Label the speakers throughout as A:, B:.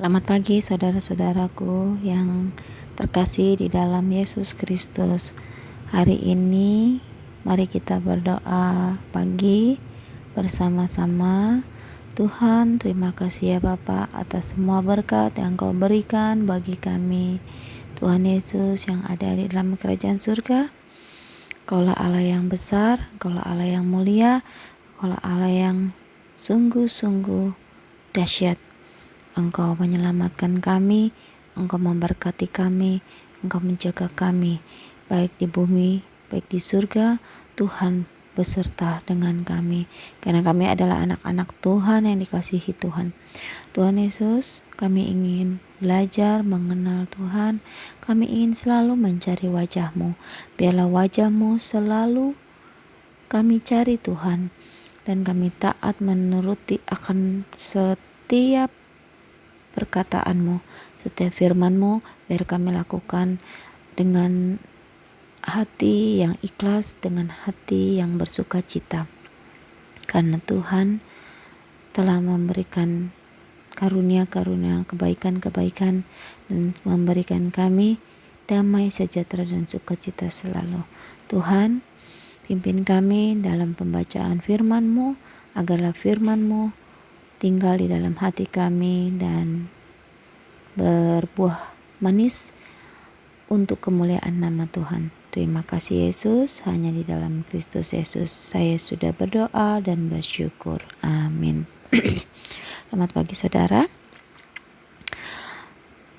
A: Selamat pagi saudara-saudaraku yang terkasih di dalam Yesus Kristus. Hari ini mari kita berdoa pagi bersama-sama. Tuhan, terima kasih ya Bapa atas semua berkat yang Kau berikan bagi kami. Tuhan Yesus yang ada di dalam kerajaan surga, Kaulah Allah yang besar, Kaulah Allah yang mulia, Kaulah Allah yang sungguh-sungguh dahsyat. Engkau menyelamatkan kami, Engkau memberkati kami, Engkau menjaga kami, baik di bumi, baik di surga. Tuhan beserta dengan kami, karena kami adalah anak-anak Tuhan yang dikasihi Tuhan. Tuhan Yesus, kami ingin belajar mengenal Tuhan, kami ingin selalu mencari wajah-Mu. Biarlah wajah-Mu selalu kami cari Tuhan, dan kami taat menuruti akan setiap perkataan-Mu, setiap firman-Mu. Biar kami lakukan dengan hati yang ikhlas, dengan hati yang bersuka cita, karena Tuhan telah memberikan karunia-karunia, kebaikan-kebaikan, dan memberikan kami damai, sejahtera, dan sukacita selalu. Tuhan, pimpin kami dalam pembacaan firman-Mu, agarlah firman-Mu tinggal di dalam hati kami dan berbuah manis untuk kemuliaan nama Tuhan. Terima kasih Yesus, hanya di dalam Kristus Yesus saya sudah berdoa dan bersyukur. Amin. Selamat pagi saudara.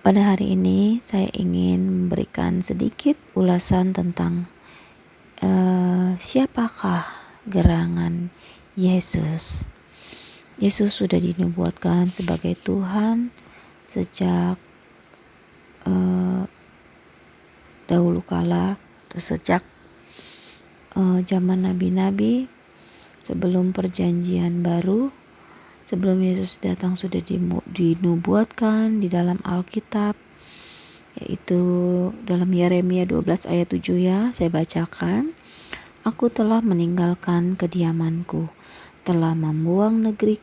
A: Pada hari ini saya ingin memberikan sedikit ulasan tentang siapakah gerangan Yesus. Yesus sudah dinubuatkan sebagai Tuhan sejak dahulu kala, sejak zaman nabi-nabi, sebelum perjanjian baru, sebelum Yesus datang sudah dinubuatkan di dalam Alkitab, yaitu dalam Yeremia 12 ayat 7 ya, saya bacakan. Aku telah meninggalkan kediamanku, telah membuang negeri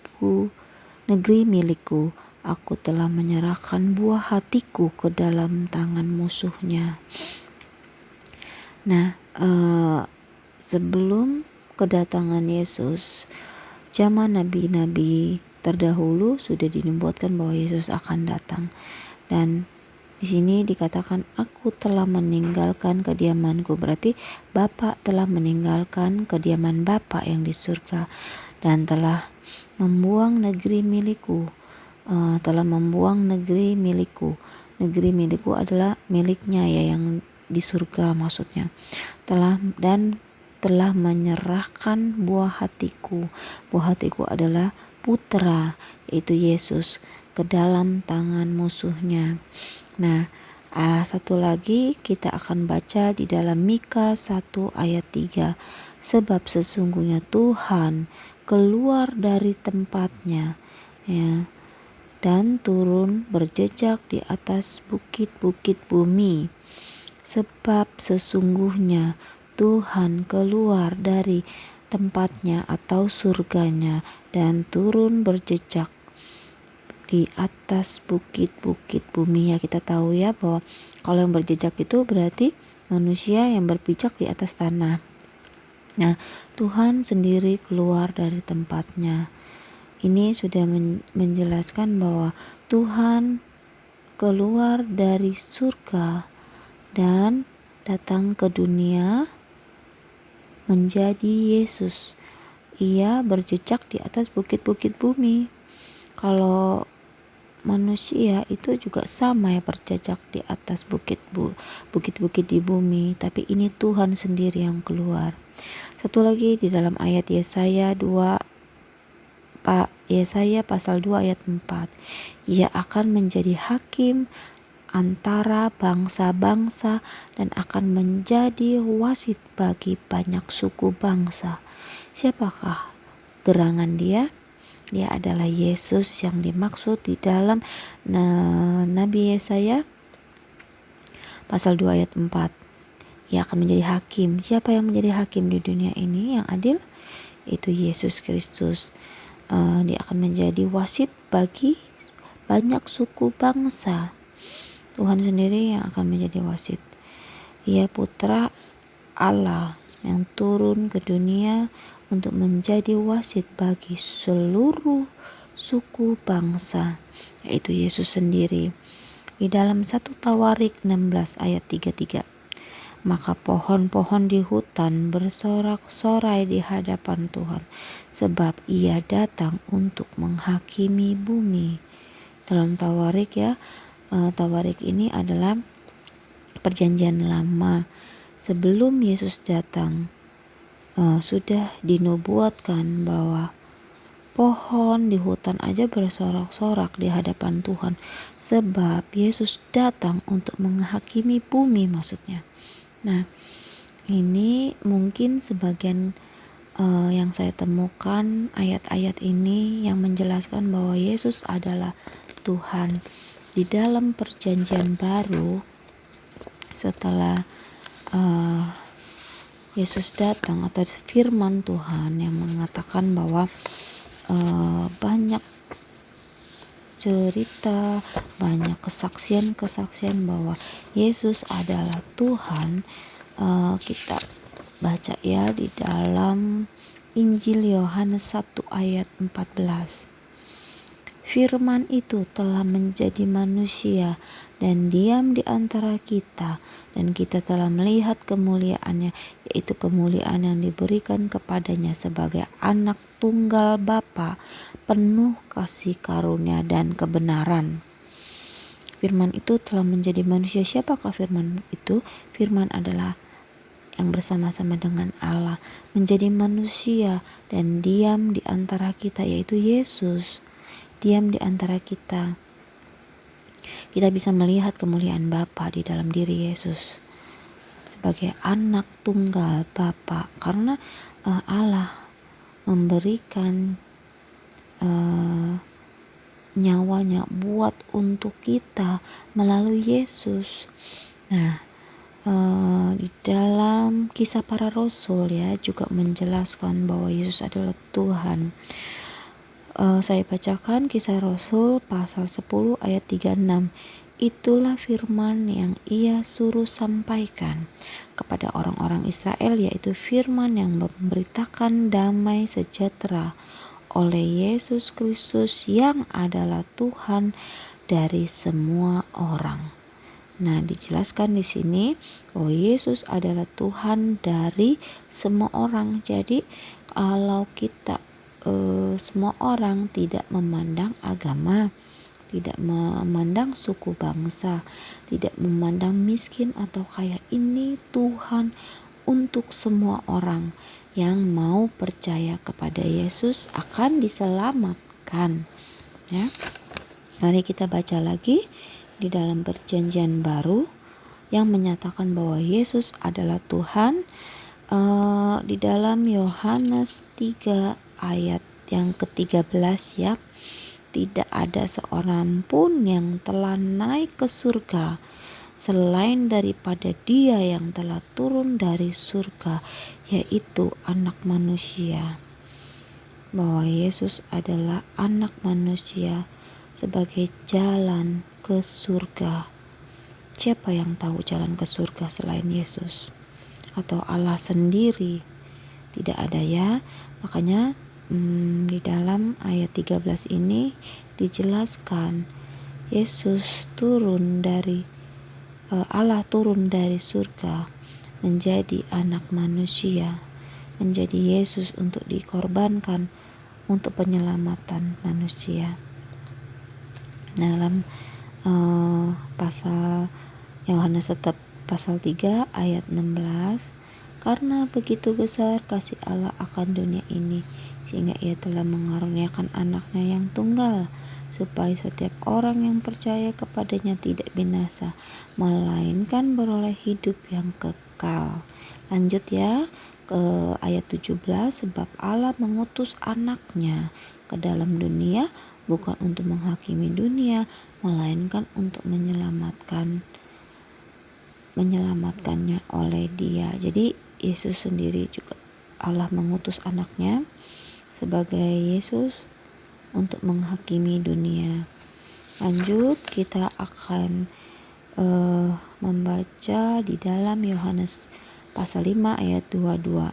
A: milikku, aku telah menyerahkan buah hatiku ke dalam tangan musuhnya. Nah, sebelum kedatangan Yesus, zaman nabi-nabi terdahulu sudah dinubuatkan bahwa Yesus akan datang. Dan di sini dikatakan aku telah meninggalkan kediamanku, berarti Bapa telah meninggalkan kediaman Bapa yang di surga dan telah membuang negeri milikku. Negeri milikku adalah miliknya ya, yang di surga maksudnya. Telah menyerahkan buah hatiku. Buah hatiku adalah putra, yaitu Yesus, ke dalam tangan musuhnya. Nah, satu lagi kita akan baca di dalam Mika 1 ayat 3. Sebab sesungguhnya Tuhan keluar dari tempatnya ya, dan turun berjejak di atas bukit-bukit bumi. Sebab sesungguhnya Tuhan keluar dari tempatnya atau surganya dan turun berjejak di atas bukit-bukit bumi ya. Kita tahu ya bahwa kalau yang berjejak itu berarti manusia yang berpijak di atas tanah. Nah, Tuhan sendiri keluar dari tempatnya. Ini sudah menjelaskan bahwa Tuhan keluar dari surga dan datang ke dunia menjadi Yesus. Ia berjejak di atas bukit-bukit bumi. Kalau manusia itu juga sama ya, berjejak di atas bukit-bukit di bumi, tapi ini Tuhan sendiri yang keluar. Satu lagi di dalam ayat Yesaya pasal 2 ayat 4. Ia akan menjadi hakim antara bangsa-bangsa dan akan menjadi wasit bagi banyak suku bangsa. Siapakah gerangan dia? Dia adalah Yesus yang dimaksud di dalam Nabi Yesaya pasal 2 ayat 4. Ia akan menjadi hakim. Siapa yang menjadi hakim di dunia ini yang adil? Itu Yesus Kristus. Dia akan menjadi wasit bagi banyak suku bangsa. Tuhan sendiri yang akan menjadi wasit. Ia putra Allah yang turun ke dunia untuk menjadi wasit bagi seluruh suku bangsa, yaitu Yesus sendiri. Di dalam 1 Tawarik 16 ayat 33, maka pohon-pohon di hutan bersorak-sorai di hadapan Tuhan, sebab ia datang untuk menghakimi bumi. Dalam Tawarik Tawarik ini adalah perjanjian lama. Sebelum Yesus datang, sudah dinubuatkan bahwa pohon di hutan aja bersorak-sorak di hadapan Tuhan, sebab Yesus datang untuk menghakimi bumi maksudnya. Nah, ini mungkin sebagian yang saya temukan ayat-ayat ini yang menjelaskan bahwa Yesus adalah Tuhan. Di dalam perjanjian baru, setelah Yesus datang, atau firman Tuhan yang mengatakan bahwa banyak cerita, banyak kesaksian bahwa Yesus adalah Tuhan. Kita baca ya di dalam Injil Yohanes 1 ayat 14. Firman itu telah menjadi manusia dan diam di antara kita, dan kita telah melihat kemuliaannya, yaitu kemuliaan yang diberikan kepadanya sebagai anak tunggal Bapa, penuh kasih karunia dan kebenaran. Firman itu telah menjadi manusia. Siapakah firman itu? Firman adalah yang bersama-sama dengan Allah, menjadi manusia dan diam di antara kita, yaitu Yesus. Diam di antara kita. Kita bisa melihat kemuliaan Bapa di dalam diri Yesus sebagai anak tunggal Bapa, karena Allah memberikan nyawanya buat untuk kita melalui Yesus. Nah, di dalam Kisah Para Rasul juga menjelaskan bahwa Yesus adalah Tuhan. Saya bacakan Kisah Rasul pasal 10 ayat 36. Itulah firman yang ia suruh sampaikan kepada orang-orang Israel, yaitu firman yang memberitakan damai sejahtera oleh Yesus Kristus yang adalah Tuhan dari semua orang. Nah, dijelaskan di sini bahwa Yesus adalah Tuhan dari semua orang. Jadi kalau kita semua orang, tidak memandang agama, tidak memandang suku bangsa, tidak memandang miskin atau kaya, ini Tuhan untuk semua orang yang mau percaya kepada Yesus akan diselamatkan. Ya, mari kita baca lagi di dalam perjanjian baru yang menyatakan bahwa Yesus adalah Tuhan. Di dalam Yohanes 3 ayat yang ke-13 ya, tidak ada seorang pun yang telah naik ke surga selain daripada Dia yang telah turun dari surga, yaitu Anak Manusia. Bahwa Yesus adalah Anak Manusia sebagai jalan ke surga. Siapa yang tahu jalan ke surga selain Yesus atau Allah sendiri? Tidak ada ya. Makanya di dalam ayat 13 ini dijelaskan Yesus turun dari Allah turun dari surga menjadi anak manusia, menjadi Yesus untuk dikorbankan untuk penyelamatan manusia. Dalam pasal Yohanes pasal 3 ayat 16, karena begitu besar kasih Allah akan dunia ini, sehingga Ia telah mengaruniakan anaknya yang tunggal, supaya setiap orang yang percaya kepadanya tidak binasa, melainkan beroleh hidup yang kekal. Lanjut ya ke ayat 17, sebab Allah mengutus anaknya ke dalam dunia bukan untuk menghakimi dunia, melainkan untuk menyelamatkannya oleh Dia. Jadi Yesus sendiri juga, Allah mengutus anaknya sebagai Yesus untuk menghakimi dunia. Lanjut, kita akan membaca di dalam Yohanes pasal 5 ayat 22.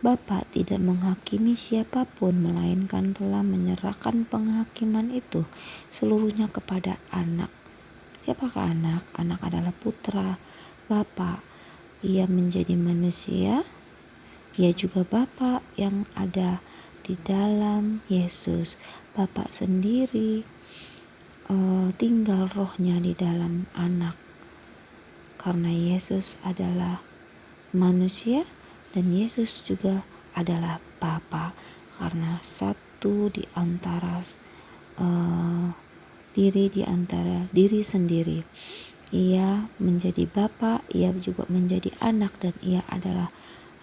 A: Bapa tidak menghakimi siapapun, melainkan telah menyerahkan penghakiman itu seluruhnya kepada anak. Siapakah anak? Anak adalah putra Bapa. Ia menjadi manusia, ia juga Bapa yang ada di dalam Yesus. Bapa sendiri tinggal rohnya di dalam anak. Karena Yesus adalah manusia dan Yesus juga adalah Bapa. Karena satu di antara diri sendiri. Ia menjadi Bapa, ia juga menjadi anak, dan ia adalah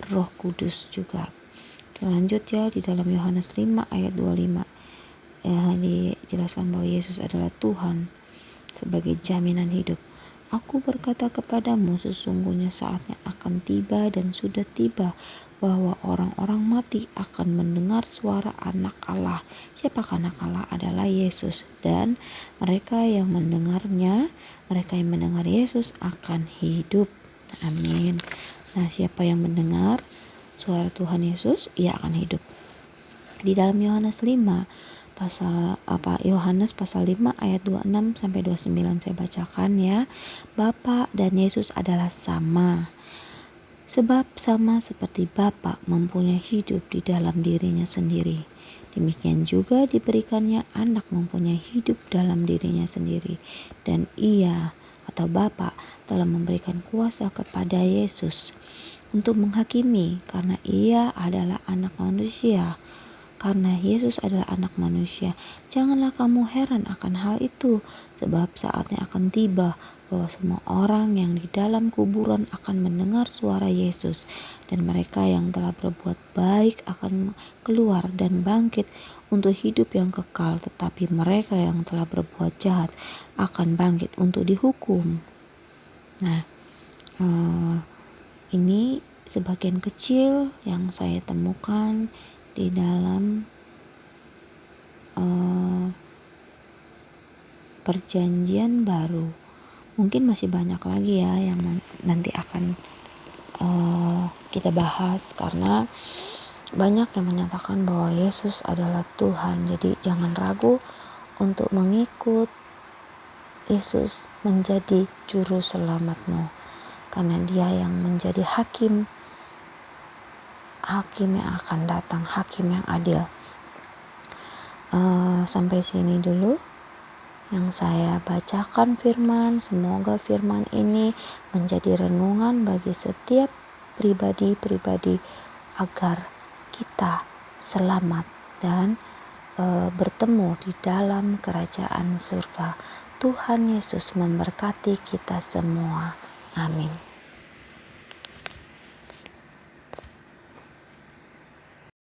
A: Roh Kudus juga. Lanjut ya, di dalam Yohanes 5 ayat 25 dijelaskan bahwa Yesus adalah Tuhan sebagai jaminan hidup. Aku berkata kepadamu, sesungguhnya saatnya akan tiba dan sudah tiba bahwa orang-orang mati akan mendengar suara anak Allah. Siapakah anak Allah? Adalah Yesus. Dan mereka yang mendengarnya, mereka yang mendengar Yesus akan hidup. Amin. Nah, siapa yang mendengar suara Tuhan Yesus, ia akan hidup. Di dalam Yohanes 5 Yohanes pasal 5 ayat 26 sampai 29 saya bacakan ya. Bapa dan Yesus adalah sama. Sebab sama seperti Bapa mempunyai hidup di dalam dirinya sendiri, demikian juga diberikannya anak mempunyai hidup dalam dirinya sendiri. Dan ia atau Bapa telah memberikan kuasa kepada Yesus untuk menghakimi, karena ia adalah anak manusia. Karena Yesus adalah anak manusia, janganlah kamu heran akan hal itu, sebab saatnya akan tiba bahwa semua orang yang di dalam kuburan akan mendengar suara Yesus, dan mereka yang telah berbuat baik akan keluar dan bangkit untuk hidup yang kekal, tetapi mereka yang telah berbuat jahat akan bangkit untuk dihukum. Nah, ini sebagian kecil yang saya temukan di dalam perjanjian baru. Mungkin masih banyak lagi ya yang nanti akan kita bahas, karena banyak yang menyatakan bahwa Yesus adalah Tuhan. Jadi jangan ragu untuk mengikut Yesus menjadi juru selamatmu, karena Dia yang menjadi hakim yang akan datang, hakim yang adil. Sampai sini dulu yang saya bacakan firman. Semoga firman ini menjadi renungan bagi setiap pribadi-pribadi agar kita selamat dan bertemu di dalam kerajaan surga. Tuhan Yesus memberkati kita semua. Amin.